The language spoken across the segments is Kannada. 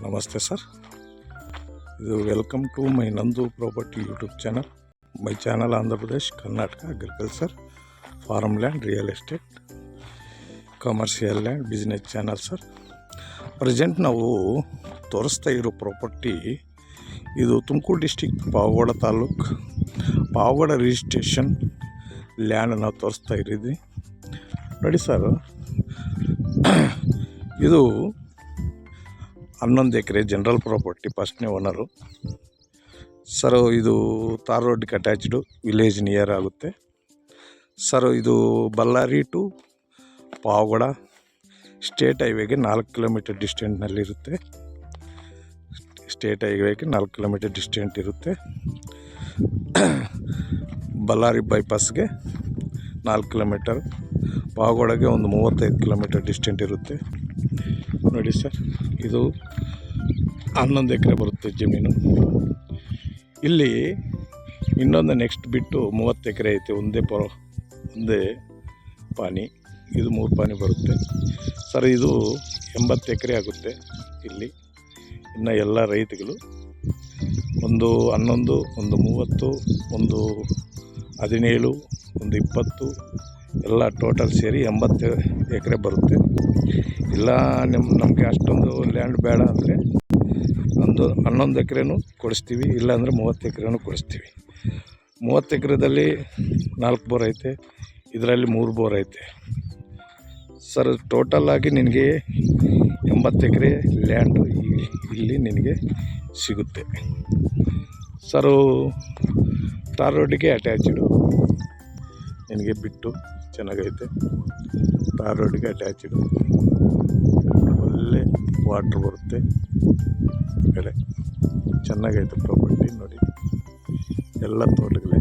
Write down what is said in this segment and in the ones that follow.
ನಮಸ್ತೆ ಸರ್. ಇದು ವೆಲ್ಕಮ್ ಟು ಮೈ ನಂದು property YouTube channel. My channel Andhra Pradesh, Karnataka agriculture, farm land, real estate, commercial land, business channel sir. Present ನಾವು ತೋರಿಸ್ತಾ ಇರೋ ಪ್ರಾಪರ್ಟಿ ಇದು Tumakuru district, Pavagada taluk, Pavagada registration land ನಾವು ತೋರಿಸ್ತಾ ಇದ್ದೀವಿ ನೋಡಿ ಸರ್. ಇದು 11 ಎಕರೆ ಜನರಲ್ ಪ್ರಾಪರ್ಟಿ, ಫಸ್ಟ್ನೇ ಓನರು ಸರ್. ಇದು ತಾರ್ ರೋಡ್ಗೆ ಅಟ್ಯಾಚ್ಡು, ವಿಲೇಜ್ ನಿಯರ್ ಆಗುತ್ತೆ ಸರ್. ಇದು ಬಳ್ಳಾರಿ ಟು ಪಾವಗಡ ಸ್ಟೇಟ್ ಹೈವೇಗೆ 4 ಕಿಲೋಮೀಟರ್ ಡಿಸ್ಟೆನ್ಸ್ನಲ್ಲಿರುತ್ತೆ. ಸ್ಟೇಟ್ ಹೈವೇಗೆ 4 ಕಿಲೋಮೀಟರ್ ಡಿಸ್ಟೆಂಟ್ ಇರುತ್ತೆ. ಬಳ್ಳಾರಿ ಬೈಪಾಸ್ಗೆ 4 ಕಿಲೋಮೀಟರ್, ಪಾವಗಡಗೆ ಒಂದು 35 ಕಿಲೋಮೀಟರ್ ಡಿಸ್ಟೆಂಟ್ ಇರುತ್ತೆ ನೋಡಿ ಸರ್. ಇದು 11 ಎಕರೆ ಬರುತ್ತೆ ಜಮೀನು. ಇಲ್ಲಿ ಇನ್ನೊಂದು ನೆಕ್ಸ್ಟ್ ಬಿಟ್ಟು 30 ಎಕರೆ ಐತೆ, ಒಂದೇ ಪಾನಿ. ಇದು 3 ಪಾನಿ ಬರುತ್ತೆ ಸರ್. ಇದು 80 ಎಕರೆ ಆಗುತ್ತೆ. ಇಲ್ಲಿ ಇನ್ನು ಎಲ್ಲ ರೈತಗಳು ಒಂದು 11, ಒಂದು 30, ಒಂದು 17, ಒಂದು 20 ಎಲ್ಲ ಟೋಟಲ್ ಸೇರಿ 80 ಎಕರೆ ಬರುತ್ತೆ. ಇಲ್ಲ ನಮಗೆ ಅಷ್ಟೊಂದು ಲ್ಯಾಂಡ್ ಬೇಡ ಅಂದರೆ ಒಂದು 11 ಎಕರೆನೂ ಕೊಡಿಸ್ತೀವಿ, ಇಲ್ಲಾಂದರೆ 30 ಎಕರೆನೂ ಕೊಡಿಸ್ತೀವಿ. 30 ಎಕರೆದಲ್ಲಿ 4 ಬೋರ್ ಐತೆ, ಇದರಲ್ಲಿ 3 ಬೋರ್ ಐತೆ ಸರ್. ಟೋಟಲಾಗಿ ನಿನಗೆ 80 ಎಕರೆ ಲ್ಯಾಂಡು ಇಲ್ಲಿ ನಿನಗೆ ಸಿಗುತ್ತೆ ಸರ್. ತಾರ್ ರೋಡಿಗೆ ಅಟ್ಯಾಚ್ಡು ನಿನಗೆ ಬಿಟ್ಟು ಚೆನ್ನಾಗೈತೆ. ತಾರ್ ರೋಡಿಗೆ ಅಟ್ಯಾಚ್ಡು, ಒಳ್ಳೆ ವಾಟ್ರ್ ಬರುತ್ತೆ ಈ ಕಡೆ. ಚೆನ್ನಾಗೈತೆ ಪ್ರಾಪರ್ಟಿ ನೋಡಿ, ಎಲ್ಲ ತೋಟಗಳೇ.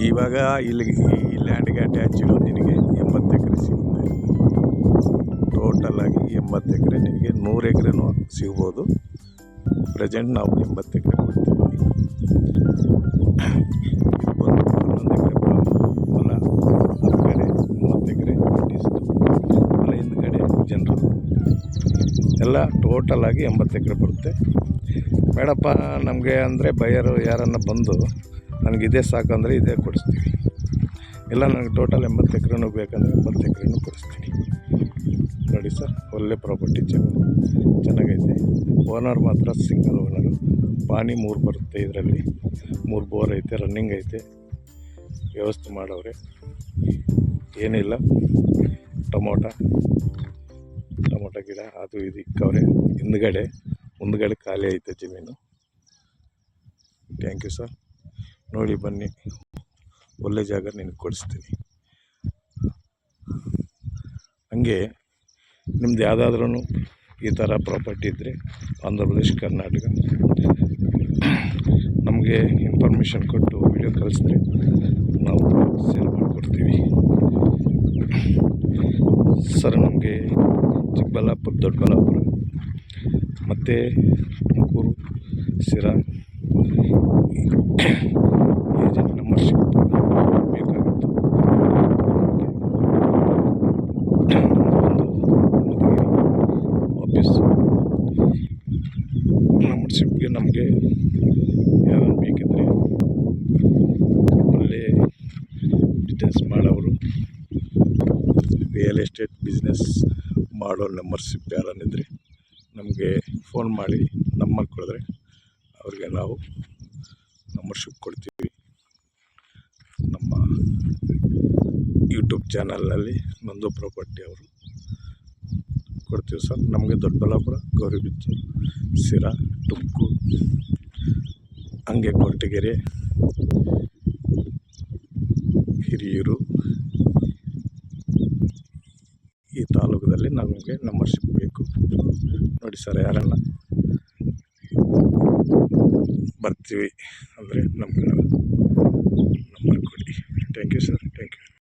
ಇವಾಗ ಇಲ್ಲಿಗೆ ಈ ಲ್ಯಾಂಡ್ಗೆ ಅಟ್ಯಾಚ್ಡು ನಿನಗೆ 80 ಎಕರೆ ಸಿಗುತ್ತೆ. ಟೋಟಲಾಗಿ 80 ಎಕರೆ, ನಿನಗೆ 100 ಎಕರೆನೂ ಸಿಗ್ಬೋದು. ಪ್ರೆಸೆಂಟ್ ನಾವು 80 ಎಕರೆ ಕೊಡ್ತೀವಿ. ಇದು ಬಂದು 11 ಎಕರೆ ಹೊಲ, ಹೊರಗಡೆ 30 ಎಕರೆ ಹೊಲ, ಹಿಂದ್ಗಡೆ ಜನರು ಎಲ್ಲ ಟೋಟಲಾಗಿ 80 ಎಕರೆ ಬರುತ್ತೆ. ಬೇಡಪ್ಪ ನಮಗೆ ಅಂದರೆ ಬಯರು ಯಾರನ್ನು ಬಂದು ನನಗಿದೇ ಸಾಕಂದರೆ ಇದೇ ಕೊಡಿಸ್ತೀವಿ, ಇಲ್ಲ ನನಗೆ ಟೋಟಲ್ 80 ಎಕರೆನೂ ಬೇಕಂದರೆ 80 ಎಕರೆನೂ ಕೊಡಿಸ್ತೀನಿ ನೋಡಿ ಸರ್. ಒಳ್ಳೆ ಪ್ರಾಪರ್ಟಿ, ಚೆನ್ನಾಗೈತೆ. ಓನರ್ ಮಾತ್ರ ಸಿಂಗಲ್ ಓನರು. ಪಾನಿ 3 ಬರುತ್ತೆ, ಇದರಲ್ಲಿ 3 ಬೋರ್ ಐತೆ, ರನ್ನಿಂಗ್ ಐತೆ, ವ್ಯವಸ್ಥೆ ಮಾಡವ್ರೆ. ಏನಿಲ್ಲ, ಟೊಮೊಟೊ ಗಿಡ ಅದು ಇದು ಇಕ್ಕವ್ರೆ. ಮುಂದ್ಗಡೆ ಖಾಲಿ ಐತೆ ಜಮೀನು. Thank you sir. ನೋಡಿ ಬನ್ನಿ, ಒಳ್ಳೆ ಜಾಗ ನಿನಗೆ ಕೊಡಿಸ್ತೀನಿ. ಹಂಗೆ ನಿಮ್ದು ಯಾವುದಾದ್ರೂ ಈ ಥರ ಪ್ರಾಪರ್ಟಿ ಇದ್ದರೆ ಆಂಧ್ರ ಪ್ರದೇಶ್, ಕರ್ನಾಟಕ ನಮಗೆ ಇನ್ಫಾರ್ಮೇಷನ್ ಕೊಟ್ಟು ವಿಡಿಯೋ ಕಳಿಸಿದ್ರೆ ನಾವು ಸೇಲ್ ಮಾಡಿಕೊಡ್ತೀವಿ ಸರ್. ನಮಗೆ ಚಿಕ್ಕಬಳ್ಳಾಪುರ, ದೊಡ್ಡಬಳ್ಳಾಪುರ ಮತ್ತು ತುಮಕೂರು, ಸಿರಾ ಏಜೆಂಟ್ ನಂಬರ್ಶಿಪ್ ಬೇಕಾಗಿತ್ತು. ಆಫೀಸ್ ನಂಬರ್ಶಿಪ್ಗೆ ನಮಗೆ ಯಾರು ಬೇಕಿದ್ರೆ ಒಳ್ಳೆ ಬಿಸ್ನೆಸ್ ಮಾಡೋರು, ರಿಯಲ್ ಎಸ್ಟೇಟ್ ಬಿಸ್ನೆಸ್ ಮಾಡೋ ನಂಬರ್ಶಿಪ್ ಯಾರನ್ನಿದ್ರೆ ನಮಗೆ ಫೋನ್ ಮಾಡಿ ನಂಬರ್ ಕೊಡಿದ್ರೆ ಅವ್ರಿಗೆ ನಾವು ನಂಬರ್ಶಿಪ್ ಕೊಡ್ತೀವಿ. ನಮ್ಮ ಯೂಟ್ಯೂಬ್ ಚಾನಲ್ನಲ್ಲಿ ನಂದು ಪ್ರಾಪರ್ಟಿ ಅವರು ಕೊಡ್ತೀವಿ ಸರ್. ನಮಗೆ ದೊಡ್ಡಬಳ್ಳಾಪುರ, ಗೌರಿಬಿದನೂರು, ಸಿರಾ, ತುಮಕೂರು, ಹಂಗೆ ಕೊರಟಗೆರೆ, ಹಿರಿಯೂರು ಈ ತಾಲೂಕಲ್ಲಿ ನಮಗೆ ನಂಬರ್ಶಿಪ್ ಬೇಕು ನೋಡಿ ಸರ್. ಯಾರನ್ನ ಬರ್ತೀವಿ ಅಂದರೆ ನಮಗೆ ನಂಬರ್ ಕೊಡಿ. Thank you sir.